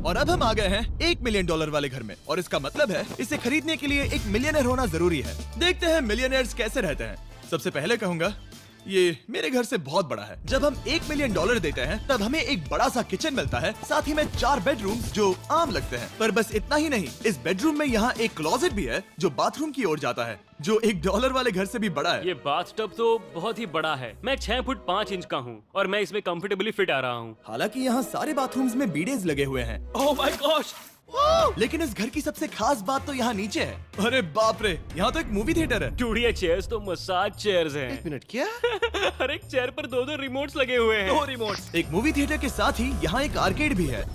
और अब हम आ गए हैं $1 मिलियन वाले घर में, और इसका मतलब है इसे खरीदने के लिए एक मिलियनर होना जरूरी है। देखते हैं मिलियनर्स कैसे रहते हैं। सबसे पहले कहूंगा ये मेरे घर से बहुत बड़ा है। जब हम $1 मिलियन देते हैं तब हमें एक बड़ा सा किचन मिलता है, साथ ही में 4 बेडरूम्स जो आम लगते हैं। पर बस इतना ही नहीं, इस बेडरूम में यहाँ एक क्लोजेट भी है जो बाथरूम की ओर जाता है, जो $1 वाले घर से भी बड़ा है। ये बाथटब तो बहुत ही बड़ा है। मैं 6 फुट 5 इंच का हूँ और मैं इसमें कंफर्टेबली फिट आ रहा हूँ। हालांकि यहाँ सारे बाथरूम्स में बीडेज लगे हुए हैं। Oh my gosh! लेकिन इस घर की सबसे खास बात तो यहाँ नीचे है। अरे बाप रे, यहाँ तो एक मूवी थिएटर है। चूड़िया चेयर्स तो मसाज चेयर्स हैं। 1 मिनट क्या? हर एक चेयर पर 2-2 रिमोट्स लगे हुए हैं। 2 रिमोट्स। एक मूवी थिएटर के साथ ही यहाँ एक आर्केड भी है।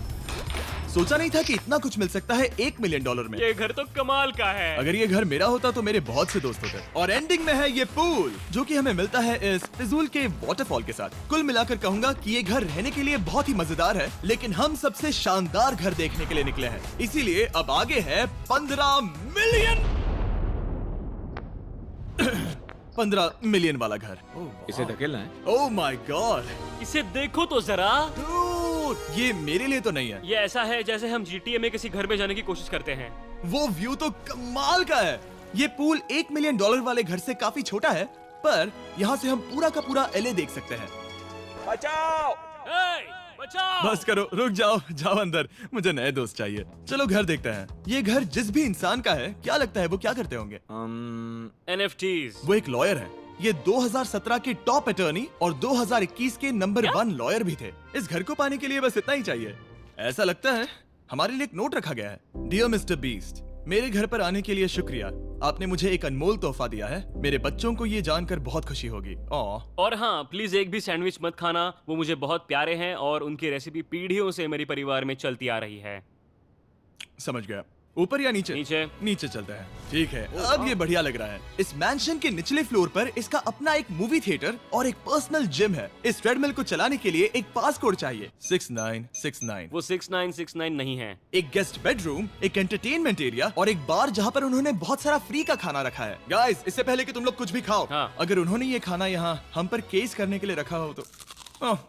सोचा नहीं था कि इतना कुछ मिल सकता है $1 मिलियन में। ये घर तो कमाल का है। अगर ये घर मेरा होता तो मेरे बहुत से दोस्त होते। और एंडिंग में है ये पूल, जो कि हमें मिलता है इस फिजूल के वाटरफॉल के साथ। कुल मिलाकर कहूंगा कि ये घर रहने के लिए बहुत ही मजेदार है, लेकिन हम सबसे शानदार घर देखने के लिए निकले हैं, इसीलिए अब आगे है 15 मिलियन 15 मिलियन वाला घर। इसे धकेलना है। ओह माय गॉड, इसे देखो तो जरा। ये मेरे लिए तो नहीं है। ये ऐसा है जैसे हम GTA में किसी घर में जाने की कोशिश करते हैं। वो व्यू तो कमाल का है। ये पूल $1 मिलियन वाले घर से काफी छोटा है, पर यहाँ से हम पूरा का पूरा LA देख सकते हैं। बचाओ! बचाओ! बस करो, रुक जाओ, जाओ अंदर, मुझे नए दोस्त चाहिए। चलो घर देखते हैं। ये घर जिस भी इंसान का है, क्या लगता है वो क्या करते होंगे? NFTs। वो एक लॉयर है। ये 2017 के टॉप अटर्नी और 2021 के नंबर 1 लॉयर भी थे। इस घर को पाने के लिए बस इतना ही चाहिए। ऐसा लगता है हमारे लिए एक नोट रखा गया है। डियर मिस्टर बीस्ट, मेरे घर पर आने के लिए शुक्रिया। आपने मुझे एक अनमोल तोहफा दिया है। मेरे बच्चों को ये जानकर बहुत खुशी होगी। और हाँ, प्लीज एक भी सैंडविच मत खाना। वो मुझे बहुत प्यारे हैं और उनकी रेसिपी पीढ़ियों से मेरे परिवार में चलती आ रही है। समझ गया। ऊपर या नीचे? नीचे। नीचे चलते हैं। ठीक है, अब ये बढ़िया लग रहा है। इस मैंशन के निचले फ्लोर पर इसका अपना एक मूवी थिएटर और एक पर्सनल जिम है। इस ट्रेडमिल को चलाने के लिए एक पास कोड चाहिए, 6969। वो 6969 नहीं है। एक गेस्ट बेडरूम, एक एंटरटेनमेंट एरिया और एक बार जहाँ पर उन्होंने बहुत सारा फ्री का खाना रखा है। गाइस, इससे पहले कि तुम लोग कुछ भी खाओ, हाँ। अगर उन्होंने ये खाना यहाँ हम पर केस करने के लिए रखा हो तो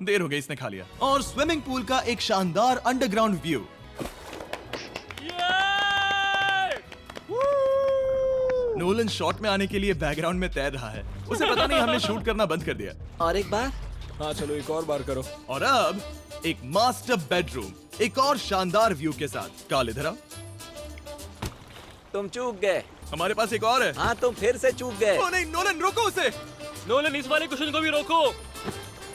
देर हो गई, इसने खा लिया। और स्विमिंग पूल का एक शानदार अंडरग्राउंड व्यू। नोलन शॉट में आने के लिए बैकग्राउंड में तैर रहा है। उसे पता नहीं हमने शूट करना बंद कर दिया। और एक बार? हाँ चलो, एक और बार करो। और अब एक मास्टर बेडरूम, एक और शानदार व्यू के साथ। काल इधर आओ। तुम चूक गए। हमारे पास एक और है। हाँ, तुम फिर से चूक गए। ओ नहीं, नोलन रोको उसे। नोलन, इस वाले क्वेश्चन को भी रोको।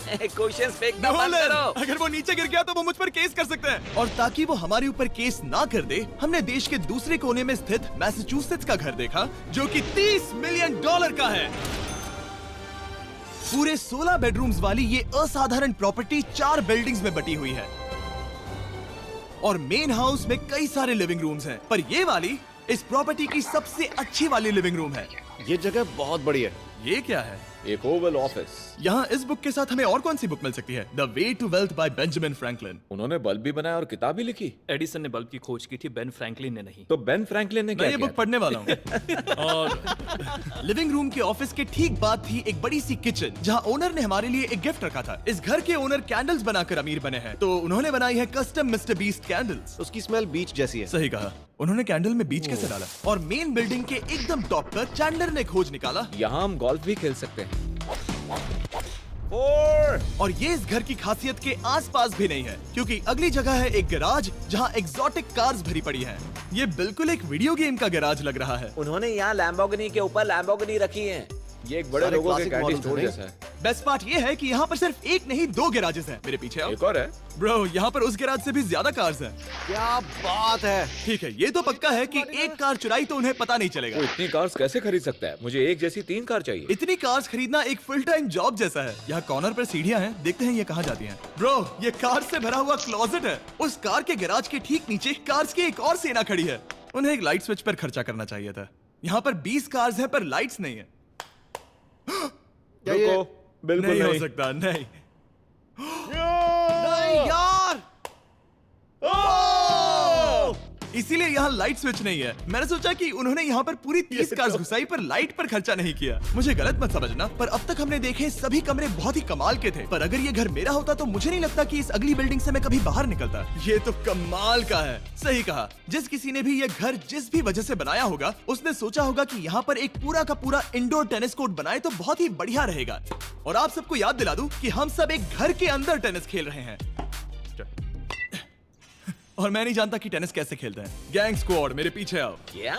क्वेश्चन फेंकना बंद नोलन, करो। अगर वो नीचे गिर गया तो वो मुझ पर केस कर सकते हैं। और ताकि वो हमारे ऊपर केस ना कर दे, हमने देश के दूसरे कोने में स्थित मैसाचुसेट्स का घर देखा, जो कि $30 मिलियन का है। पूरे 16 बेडरूम्स वाली ये असाधारण प्रॉपर्टी 4 बिल्डिंग्स में बटी हुई है और मेन हाउस में कई सारे लिविंग रूम्स हैं, पर ये वाली इस प्रॉपर्टी की सबसे अच्छी वाली लिविंग रूम है। ये जगह बहुत बड़ी है। ये क्या है? एक ओवल ऑफिस। यहाँ इस बुक के साथ हमें और कौन सी बुक मिल सकती है? The way to wealth by Benjamin Franklin. उन्होंने बल्ब भी बनाया और किताब भी लिखी। एडिसन ने बल्ब की खोज की थी, बेन फ्रैंकलिन ने नहीं। तो बेन फ्रैंकलिन ने मैं क्या ये किया? बुक पढ़ने वाला हूँ। और लिविंग रूम के ऑफिस के ठीक बाद थी एक बड़ी सी किचन, जहाँ ओनर ने हमारे लिए एक गिफ्ट रखा था। इस घर के ओनर कैंडल्स बनाकर अमीर बने हैं, तो उन्होंने बनाई है कस्टम मिस्टर बीस्ट कैंडल्स। उसकी स्मेल बीच जैसी है। सही कहा, उन्होंने कैंडल में बीच कैसे डाला? और मेन बिल्डिंग के एकदम टॉप पर चैंडलर ने खोज निकाला। यहाँ हम गोल्फ भी खेल सकते हैं। और ये इस घर की खासियत के आसपास भी नहीं है, क्योंकि अगली जगह है एक गैराज जहाँ एग्जॉटिक कार्स भरी पड़ी हैं। ये बिल्कुल एक वीडियो गेम का गैराज लग रहा है। उन्होंने यहाँ लैम्बोर्गिनी के ऊपर लैम्बोर्गिनी रखी है। ये एक बड़े लोगों के कैंडी स्टोर जैसा है। बेस्ट पार्ट ये है कि यहाँ पर सिर्फ एक नहीं 2 गैराजेस हैं। मेरे पीछे आओ। एक और है। ब्रो, यहाँ पर उस गैराज से भी ज्यादा कार्स हैं। क्या बात है। ठीक है, ये तो पक्का है कि एक कार चुराई तो उन्हें पता नहीं चलेगा। वो इतनी कार्स कैसे खरीद सकता है? मुझे एक जैसी 3 कार चाहिए। इतनी कार्स खरीदना एक फुल टाइम जॉब जैसा है। यहाँ कॉर्नर पर सीढ़ियाँ हैं, देखते हैं ये कहाँ जाती हैं। ब्रो, ये कार से भरा हुआ क्लोजेट है। उस कार के गैराज के ठीक नीचे कार्स की एक और सेना खड़ी है। उन्हें एक लाइट स्विच पर खर्चा करना चाहिए था। यहाँ पर 20 कार्स हैं, पर लाइट्स नहीं है। रुको, बिल्कुल नहीं हो नहीं। सकता, नहीं। नहीं यार। इसीलिए यहाँ लाइट स्विच नहीं है। मैंने सोचा कि उन्होंने यहाँ पर पूरी 30 कार्स घुसाई पर लाइट पर खर्चा नहीं किया। मुझे गलत मत समझना, पर अब तक हमने देखे सभी कमरे बहुत ही कमाल के थे। पर अगर ये घर मेरा होता तो मुझे नहीं लगता कि इस अगली बिल्डिंग से मैं कभी बाहर निकलता। ये तो कमाल का है। सही कहा, जिस किसी ने भी ये घर जिस भी वजह से बनाया होगा, उसने सोचा होगा कि यहाँ पर एक पूरा का पूरा इंडोर टेनिस कोर्ट बनाए तो बहुत ही बढ़िया रहेगा। और आप सबको याद दिला दूं कि हम सब एक घर के अंदर टेनिस खेल रहे हैं। और मैं नहीं जानता कि टेनिस कैसे खेलते हैं। गैंग स्क्वाड, मेरे पीछे आओ। क्या?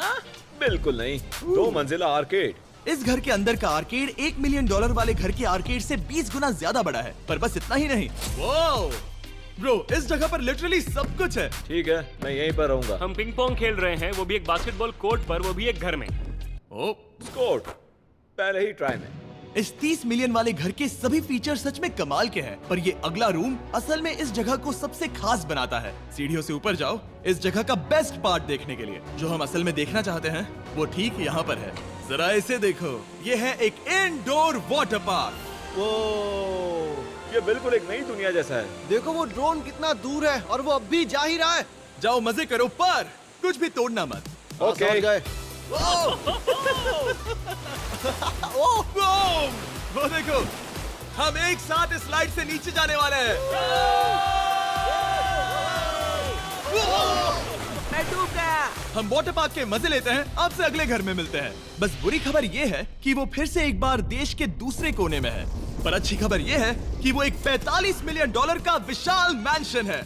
बिल्कुल नहीं, 2 मंजिला आर्केड। इस घर के अंदर का आर्केड $1 मिलियन वाले घर के आर्केड से 20 गुना ज्यादा बड़ा है। पर बस इतना ही नहीं, वाओ ब्रो, इस जगह पर लिटरली सब कुछ है। ठीक है, मैं यहीं पर रहूंगा। हम पिंग पोंग खेल रहे हैं, वो भी एक बास्केटबॉल कोर्ट पर, वो भी एक घर में। ओ, स्कोट पहले ही ट्राई में। इस 30 मिलियन वाले घर के सभी फीचर सच में कमाल के हैं। पर ये अगला रूम असल में इस जगह को सबसे खास बनाता है। सीढ़ियों से ऊपर जाओ इस जगह का बेस्ट पार्ट देखने के लिए। जो हम असल में देखना चाहते हैं वो ठीक यहाँ पर है। जरा इसे देखो, ये है एक इंडोर वाटर पार्क। वो ये बिल्कुल एक नई दुनिया जैसा है। देखो वो ड्रोन कितना दूर है और वो अब भी जा ही रहा है। जाओ मजे करो, पर कुछ भी तोड़ना मत। ओके। समझ गए। वो देखो, हम एक साथ इस स्लाइड से नीचे जाने वाले हैं। मैं डूब गया। हम वाटर पार्क के मजे लेते हैं, आपसे अगले घर में मिलते हैं। बस बुरी खबर ये है कि वो फिर से एक बार देश के दूसरे कोने में है। पर अच्छी खबर ये है कि वो एक $45 मिलियन का विशाल मैंशन है।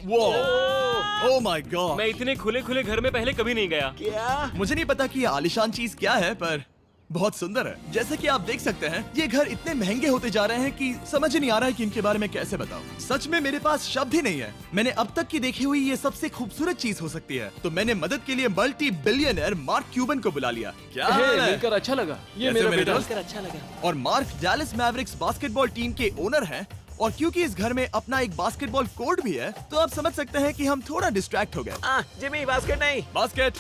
ओह माय गॉड, मैं इतने खुले खुले घर में पहले कभी नहीं गया। क्या? मुझे नहीं पता कि ये आलीशान चीज क्या है, पर बहुत सुंदर है। जैसे कि आप देख सकते हैं, ये घर इतने महंगे होते जा रहे हैं कि समझ नहीं आ रहा है कि इनके बारे में कैसे बताऊं। सच में मेरे पास शब्द ही नहीं है। मैंने अब तक की देखी हुई ये सबसे खूबसूरत चीज हो सकती है। तो मैंने मदद के लिए मल्टी बिलियनर मार्क क्यूबन को बुला लिया। क्या हाल है? मिलकर अच्छा लगा। ये कैसे मेरा मेरे बेटा। दोस्त? अच्छा लगा। और mark Dallas Mavericks basketball team के ओनर हैं। और क्योंकि इस घर में अपना एक बास्केटबॉल कोर्ट भी है, तो आप समझ सकते हैं कि हम थोड़ा डिस्ट्रैक्ट हो गए। जिमी, बास्केट नहीं। बास्केट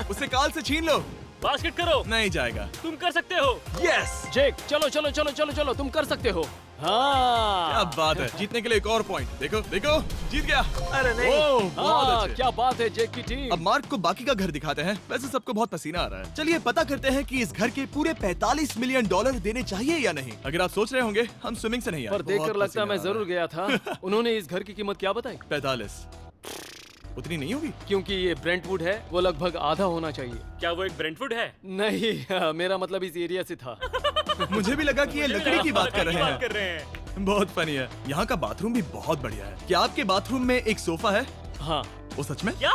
उसे काल से छीन लो। बास्केट करो, नहीं जाएगा। तुम कर सकते हो। यस, जेक, चलो चलो चलो चलो चलो, तुम कर सकते हो। हाँ क्या बात है। जीतने के लिए एक और पॉइंट। देखो देखो, जीत गया। अरे नहीं। ओह, बहुत हाँ, अच्छे। क्या बात है जेक की टीम। अब मार्क को बाकी का घर दिखाते हैं। वैसे सबको बहुत पसीना आ रहा है। चलिए पता करते हैं कि इस घर के पूरे $45 मिलियन देने चाहिए या नहीं। अगर आप सोच रहे होंगे हम स्विमिंग से नहीं आए, पर देखकर बहुत लगता पसीना मैं आ रहा जरूर गया था। उन्होंने इस घर की कीमत क्या बताई? है। 45 उतनी नहीं होगी। क्योंकि ये ब्रेंटवुड है, वो लगभग आधा होना चाहिए। क्या वो एक ब्रेंटवुड है? नहीं, मेरा मतलब इस एरिया से था। मुझे भी लगा कि ये लकड़ी की बात कर रहे बात कर हैं। रहे हैं। बहुत फनी है। यहाँ का बाथरूम भी बहुत बढ़िया है। क्या आपके बाथरूम में एक सोफा है? हाँ, वो सच में? क्या?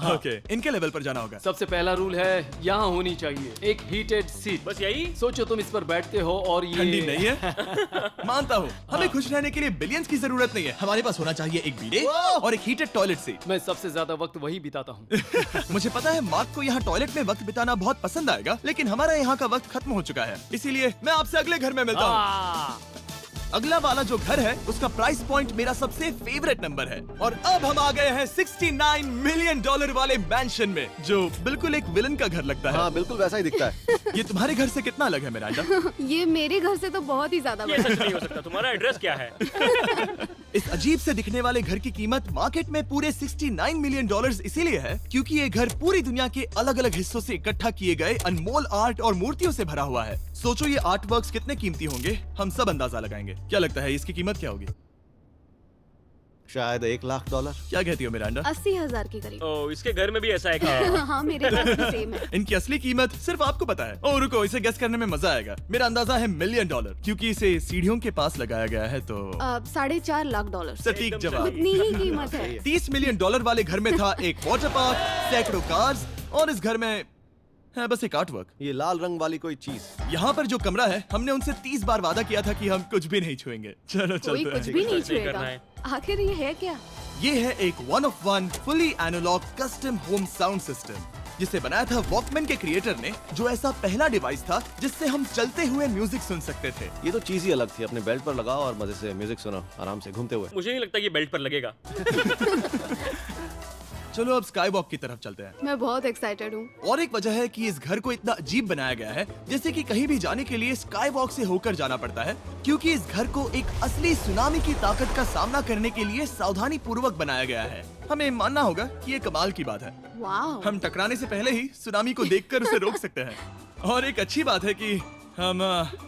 ओके, इनके लेवल पर जाना होगा। सबसे पहला रूल है यहाँ होनी चाहिए एक हीटेड सीट। बस यही? सोचो तुम इस पर बैठते हो और ये ठंडी नहीं है। मानता हूँ, हमें खुश रहने के लिए बिलियंस की जरूरत नहीं है। हमारे पास होना चाहिए एक बीडे और एक हीटेड टॉयलेट सीट। मैं सबसे ज्यादा वक्त वही बिताता हूँ। मुझे पता है मार्क को यहाँ टॉयलेट में वक्त बिताना बहुत पसंद आएगा, लेकिन हमारा यहाँ का वक्त खत्म हो चुका है। इसीलिए मैं आपसे अगले घर में मिलता हूँ। अगला वाला जो घर है उसका प्राइस पॉइंट मेरा सबसे फेवरेट नंबर है। और अब हम आ गए हैं $69 मिलियन वाले मैंशन में, जो बिल्कुल एक विलन का घर लगता है। हाँ बिल्कुल वैसा ही दिखता है। ये तुम्हारे घर से कितना अलग है मिरांडा? ये मेरे घर से तो बहुत ही ज्यादा ये बड़ा सच नहीं हो सकता। तुम्हारा एड्रेस क्या है? इस अजीब से दिखने वाले घर की कीमत मार्केट में पूरे $69 मिलियन इसीलिए है क्योंकि ये घर पूरी दुनिया के अलग अलग हिस्सों से इकट्ठा किए गए अनमोल आर्ट और मूर्तियों से भरा हुआ है। सोचो ये आर्ट वर्क्स कितने कीमती होंगे, हम सब अंदाजा लगाएंगे। क्या लगता है इसकी कीमत क्या होगी? शायद $1 लाख। क्या कहती हो मिरांडा? 80,000 के करीब। ओ, इसके घर में भी ऐसा है क्या? हाँ मेरे घर भी सेम है। इनकी असली कीमत सिर्फ आपको पता है। ओ रुको, इसे गेस करने में मजा आएगा। मेरा अंदाजा है $1 मिलियन, क्योंकि इसे सीढ़ियों के पास लगाया गया है। तो $4.5 लाख। सटीक एकदम जवाब। उतनी ही कीमत है। $30 मिलियन वाले घर में था एक वाटर पार्क, सैकड़ों कार्स और इस घर में है बस एक आर्ट वर्क। ये लाल रंग वाली कोई चीज। यहाँ पर जो कमरा है, हमने उनसे 30 बार वादा किया था कि हम कुछ भी नहीं छुएंगे। चलो कोई चलते कुछ हैं। भी नहीं नहीं करना छुएगा। है। आखिर ये है क्या? ये है एक 1 of 1 fully analogue custom home sound system, जिसे बनाया था वॉकमैन के क्रिएटर ने, जो ऐसा पहला डिवाइस था जिससे हम चलते हुए म्यूजिक सुन सकते थे। ये तो चीज ही अलग थी। अपने बेल्ट पर लगाओ और मजे से म्यूजिक सुनो, आराम से घूमते हुए। मुझे नहीं लगता ये बेल्ट पर लगेगा। चलो अब स्काई वॉक की तरफ चलते हैं। मैं बहुत एक्साइटेड हूँ। और एक वजह है कि इस घर को इतना अजीब बनाया गया है जैसे कि कहीं भी जाने के लिए स्काई वॉक से होकर जाना पड़ता है, क्योंकि इस घर को एक असली सुनामी की ताकत का सामना करने के लिए सावधानी पूर्वक बनाया गया है। हमें मानना होगा कि ये कमाल की बात है। वाह। हम टकराने से पहले ही सुनामी को देखकर उसे रोक सकते हैं। और एक अच्छी बात है कि हम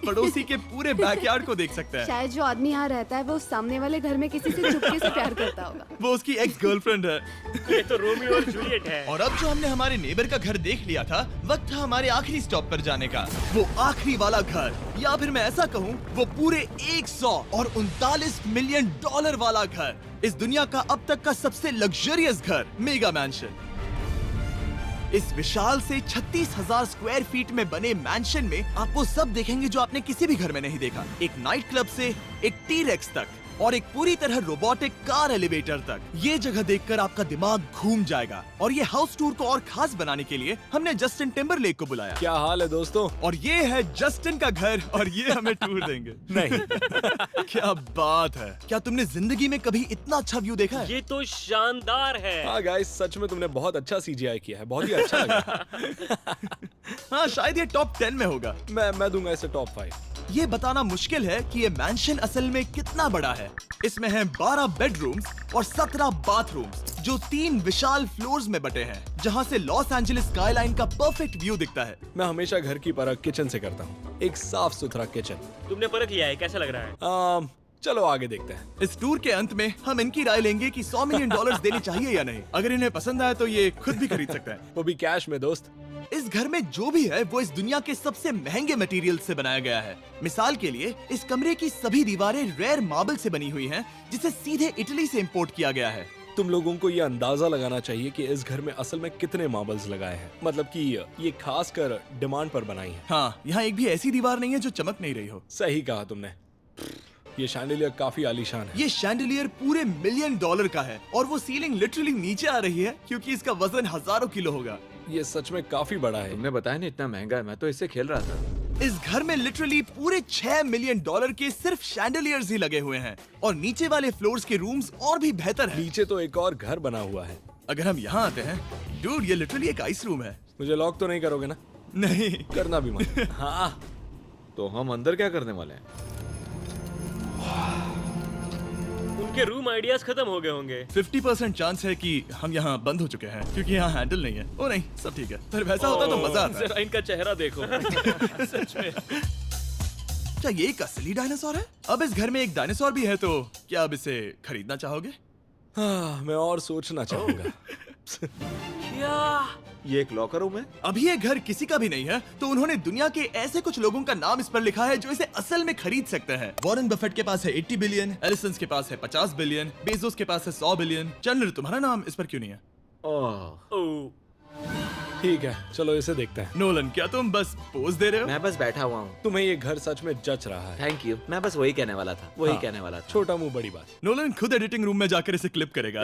पड़ोसी के पूरे बैकयार्ड को देख सकते हैं। शायद जो आदमी यहाँ रहता है वो उस सामने वाले घर में किसी से चुपके से प्यार करता होगा। वो उसकी एक्स गर्लफ्रेंड है। ये तो रोमियो और जूलियट है। और अब जो हमने हमारे नेबर का घर देख लिया था, वक्त था हमारे आखिरी स्टॉप पर जाने का। वो आखिरी वाला घर, या फिर मैं ऐसा कहूँ, वो पूरे 139 मिलियन डॉलर वाला घर। इस दुनिया का अब तक का सबसे लग्जरियस घर, मेगा मैंशन। इस विशाल से 36,000 स्क्वायर फीट में बने मैंशन में आप वो सब देखेंगे जो आपने किसी भी घर में नहीं देखा। एक नाइट क्लब से एक टी-रेक्स तक और एक पूरी तरह रोबोटिक कार एलिवेटर तक। ये जगह देखकर आपका दिमाग घूम जाएगा। और ये हाउस टूर को और खास बनाने के लिए हमने जस्टिन टिम्बरलेक को बुलाया। क्या हाल है दोस्तों? और ये है जस्टिन का घर और ये हमें टूर देंगे। नहीं। क्या बात है, क्या तुमने जिंदगी में कभी इतना अच्छा व्यू देखा है? ये तो शानदार है। हाँ गाइस, सच में तुमने बहुत अच्छा CGI किया है, बहुत ही अच्छा लगा। हाँ, शायद ये टॉप 10 में होगा। मैं दूंगा इसे टॉप 5। ये बताना मुश्किल है कि ये मैंशन असल में कितना बड़ा है। इसमें हैं 12 बेडरूम्स और 17 बाथरूम्स जो 3 विशाल फ्लोर्स में बटे हैं, जहां से लॉस एंजलिस स्काईलाइन का परफेक्ट व्यू दिखता है। मैं हमेशा घर की परख किचन से करता हूँ। एक साफ सुथरा किचन। तुमने परख लिया है, कैसा लग रहा है? चलो आगे देखते हैं। इस टूर के अंत में हम इनकी राय लेंगे कि $100 मिलियन देने चाहिए या नहीं। अगर इन्हें पसंद आए तो ये खुद भी खरीद सकते हैं। वो भी कैश में दोस्त। इस घर में जो भी है वो इस दुनिया के सबसे महंगे मटेरियल से बनाया गया है। मिसाल के लिए इस कमरे की सभी दीवारें रेयर मार्बल से बनी हुई हैं, जिसे सीधे इटली से इंपोर्ट किया गया है। तुम लोगों को ये अंदाजा लगाना चाहिए कि इस घर में असल में कितने मार्बल्स लगाए हैं। मतलब कि ये खास कर डिमांड पर बनाई है। हाँ, यहाँ एक भी ऐसी दीवार नहीं है जो चमक नहीं रही हो। सही कहा तुमने। ये शैंडिलियर काफी आलीशान है। ये शैंडिलियर पूरे $1 मिलियन का है और वो सीलिंग लिटरली नीचे आ रही है क्योंकि इसका वजन हजारों किलो होगा। ये सच में काफी बड़ा है। तुमने बताया ना इतना महंगा है, मैं तो इससे खेल रहा था। इस घर में लिटरली पूरे $6 मिलियन के सिर्फ शैंडिलियर्स ही लगे हुए हैं और नीचे वाले फ्लोर्स के रूम्स और भी बेहतर हैं। नीचे तो एक और घर बना हुआ है। अगर हम यहाँ आते हैं, डूड, ये लिटरली एक आइस रूम है। मुझे लॉक तो नहीं करोगे ना? नहीं करना भी मत। हाँ, तो हम अंदर क्या करने वाले हैं? उनके रूम आइडियाज खत्म हो गए होंगे। 50% चांस है कि हम यहाँ बंद हो चुके हैं क्योंकि यहाँ हैंडल नहीं है। ओ नहीं, सब ठीक है। पर वैसा होता तो मजा आता। जरा इनका चेहरा देखो। सच में। क्या ये एक असली डायनासोर है? अब इस घर में एक डायनासोर भी है, तो क्या अब इसे खरीदना चाहोगे? हाँ, मैं और सोचना चाहूंगा। क्या? ये एक लॉकर रूम है? अभी ये घर किसी का भी नहीं है, तो उन्होंने दुनिया के ऐसे कुछ लोगों का नाम इस पर लिखा है जो इसे असल में खरीद सकते हैं। वॉरेन बफेट के पास है 80 बिलियन, एलिसन के पास है 50 बिलियन, बेजोस के पास है 100 बिलियन। चंद्र, तुम्हारा नाम इस पर क्यों नहीं है? ओह, ओह, ठीक है, चलो इसे देखते हैं। नोलन, क्या तुम बस पोज दे रहे हो? मैं बस बैठा हुआ हूँ। तुम्हें ये घर सच में जच रहा है। Thank you. मैं बस वही कहने वाला था, वही हाँ। कहने वाला था। छोटा मुंह बड़ी बात। नोलन खुद एडिटिंग रूम में जाकर इसे क्लिप करेगा।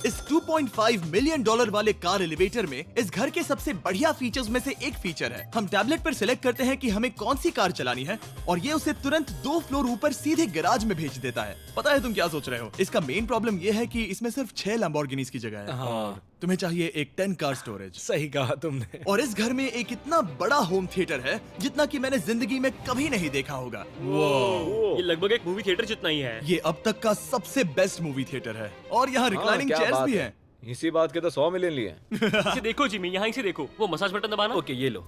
इस $2.5 मिलियन वाले कार एलिवेटर में इस घर के सबसे बढ़िया फीचर्स में से एक फीचर है। हम टैबलेट पर सिलेक्ट करते हैं कि हमें कौन सी कार चलानी है और ये उसे तुरंत 2 फ्लोर ऊपर सीधे गैराज में भेज देता है। पता है तुम क्या सोच रहे हो? इसका मेन प्रॉब्लम ये है कि इसमें सिर्फ 6 लैम्बोर्गिनीज की जगह है। हाँ। तुम्हें चाहिए एक 10 कार स्टोरेज। सही कहा तुमने। और इस घर में एक इतना बड़ा होम थिएटर है जितना कि मैंने जिंदगी में कभी नहीं देखा होगा। ये लगभग एक मूवी थिएटर जितना ही है। ये अब तक का सबसे बेस्ट मूवी थिएटर है और यहाँ रिक्लाइनिंग क्या चेयर्स बात भी है। हैं। इसी बात के तो 100 मिलियन लिए हैं। इसे देखो जिमी, यहाँ इसे देखो। वो मसाज बटन दबाना। ओके, ये लो।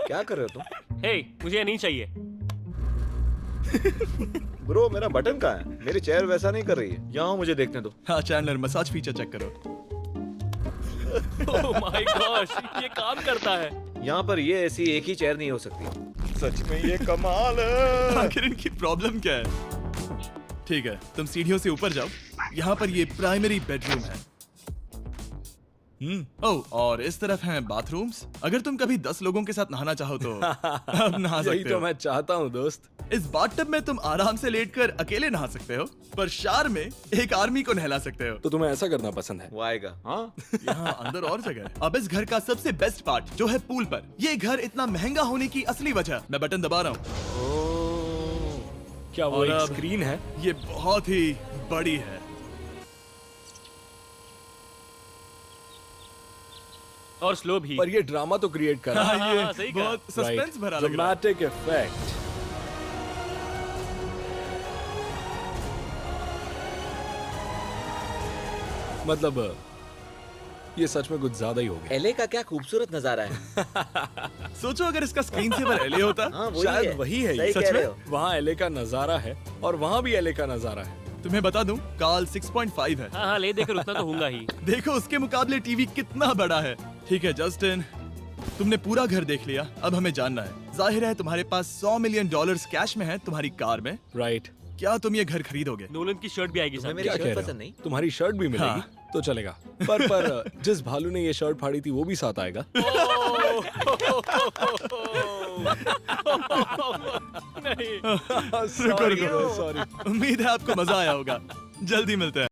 क्या कर रहे हो तुम? हे, मुझे ये नहीं चाहिए। ब्रो मेरा बटन कहाँ है? मेरी चेयर वैसा नहीं कर रही है। यहाँ मुझे देखने दो। हाँ चैंडलर, मसाज फीचर चेक करो। ओह माय गॉश, ये काम करता है। यहाँ पर ये ऐसी एक ही चेयर नहीं हो सकती। सच में ये कमाल है। आखिर इनकी प्रॉब्लम क्या है? ठीक है, तुम सीढ़ियों से ऊपर जाओ। यहाँ पर ये प्राइमरी बेडरूम है। ओह, और इस तरफ हैं बाथरूम्स। अगर तुम कभी 10 लोगों के साथ नहाना चाहो तो अब नहा यही सकते तो हो। मैं चाहता हूँ दोस्त। इस बाथटब में तुम आराम से लेटकर अकेले नहा सकते हो, पर शार में एक आर्मी को नहला सकते हो। तो तुम्हें ऐसा करना पसंद है? वो आएगा। हाँ, यहाँ अंदर और जगह है। अब इस घर का सबसे बेस्ट पार्ट जो है पूल पर। ये घर इतना महंगा होने की असली वजह मैं बटन दबा रहा हूँ। क्या वो और एक अब स्क्रीन है? ये बहुत ही बड़ी है। और स्लो भी। पर ये ड्रामा तो क्रिएट कर रहा है। हाँ, ये हाँ, सही कहा। बहुत सस्पेंस भरा लग रहा है। Dramatic effect. मतलब ये सच में कुछ ज्यादा ही हो गया। एले का क्या खूबसूरत नजारा है। सोचो अगर इसका स्क्रीन सेवर एलए होता। हाँ वही शायद है। वही है ये। सही सच कह में? रहे हो। वहाँ एले का नजारा है और वहाँ भी एले का नजारा है। तुम्हें बता दूं, काल 6.5 है। हाँ हाँ, ले देकर उतना तो होगा ही। देखो उसके मुकाबले टीवी कितना बड़ा है। ठीक है जस्टिन, तुमने पूरा घर देख लिया, अब हमें जानना है। जाहिर है तुम्हारे पास $100 मिलियन कैश में है तुम्हारी कार में। राइट। क्या तुम ये घर खरीदोगे? नोलन की शर्ट भी आएगी तुम्हें साथ। मेरी क्या कह शर्ट रहे पसंद नहीं? हो? तुम्हारी शर्ट भी मिलेगी हाँ। तो चलेगा। पर जिस भालू ने ये शर्ट फाड़ी थी वो भी साथ आएगा। नहीं। रुको रुको, सॉरी। उम्मीद है आपको मजा आया होगा। जल्दी मिलते हैं।